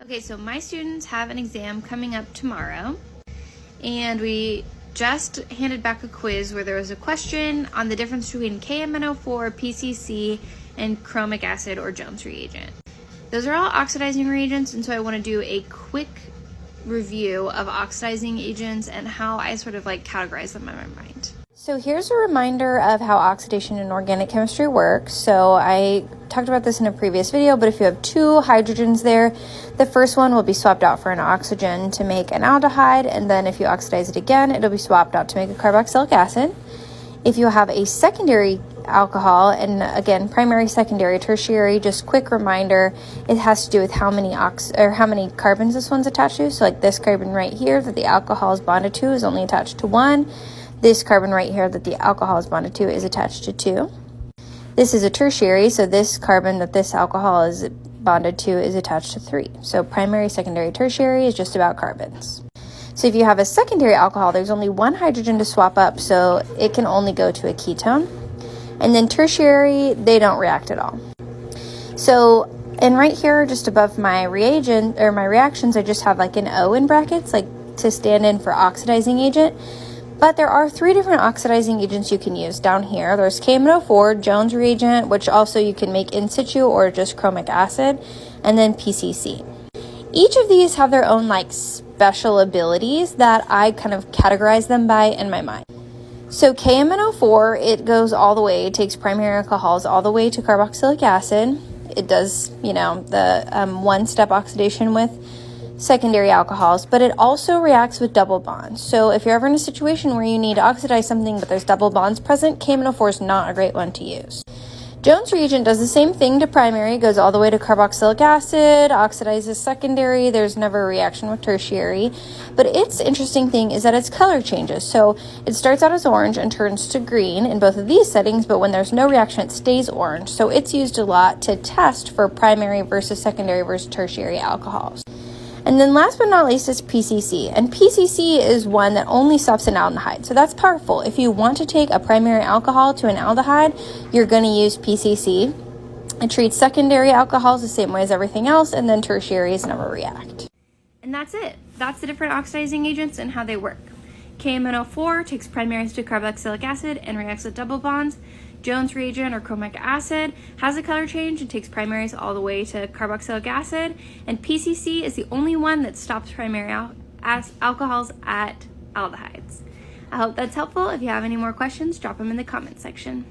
Okay, so my students have an exam coming up tomorrow, and we just handed back a quiz where there was a question on the difference between KMNO4, PCC, and chromic acid or Jones reagent. Those are all oxidizing reagents, and so I want to do a quick review of oxidizing agents and how I sort of like categorize them in my mind. So here's a reminder of how oxidation in organic chemistry works. So I talked about this in a previous video, but if you have two hydrogens there, the first one will be swapped out for an oxygen to make an aldehyde, and then if you oxidize it again, it'll be swapped out to make a carboxylic acid. If you have a secondary alcohol, and again, primary, secondary, tertiary, just quick reminder, it has to do with how many carbons this one's attached to. So like this carbon right here that the alcohol is bonded to is only attached to 1. This carbon right here that the alcohol is bonded to is attached to 2. This is a tertiary, so this carbon that this alcohol is bonded to is attached to 3. So primary, secondary, tertiary is just about carbons. So if you have a secondary alcohol, there's only one hydrogen to swap up, so it can only go to a ketone. And then tertiary, they don't react at all. So, and right here, just above my reagent or my reactions, I just have like an O in brackets, like to stand in for oxidizing agent. But there are 3 different oxidizing agents you can use down here. There's KMNO4, Jones reagent, which also you can make in situ or just chromic acid, and then PCC. Each of these have their own like special abilities that I kind of categorize them by in my mind. So KMNO4, it goes all the way, it takes primary alcohols all the way to carboxylic acid. It does, the one-step oxidation with secondary alcohols, but it also reacts with double bonds. So if you're ever in a situation where you need to oxidize something but there's double bonds present, KMNO4 is not a great one to use. Jones reagent does the same thing to primary, goes all the way to carboxylic acid, oxidizes secondary, there's never a reaction with tertiary. But its interesting thing is that its color changes. So it starts out as orange and turns to green in both of these settings, but when there's no reaction, it stays orange. So it's used a lot to test for primary versus secondary versus tertiary alcohols. And then last but not least is PCC. And PCC is one that only stops an aldehyde. So that's powerful. If you want to take a primary alcohol to an aldehyde, you're going to use PCC. It treats secondary alcohols the same way as everything else, and then tertiaries never react. And that's it. That's the different oxidizing agents and how they work. KMNO4 takes primaries to carboxylic acid and reacts with double bonds. Jones reagent or chromic acid has a color change and takes primaries all the way to carboxylic acid. And PCC is the only one that stops primary alcohols at aldehydes. I hope that's helpful. If you have any more questions, drop them in the comment section.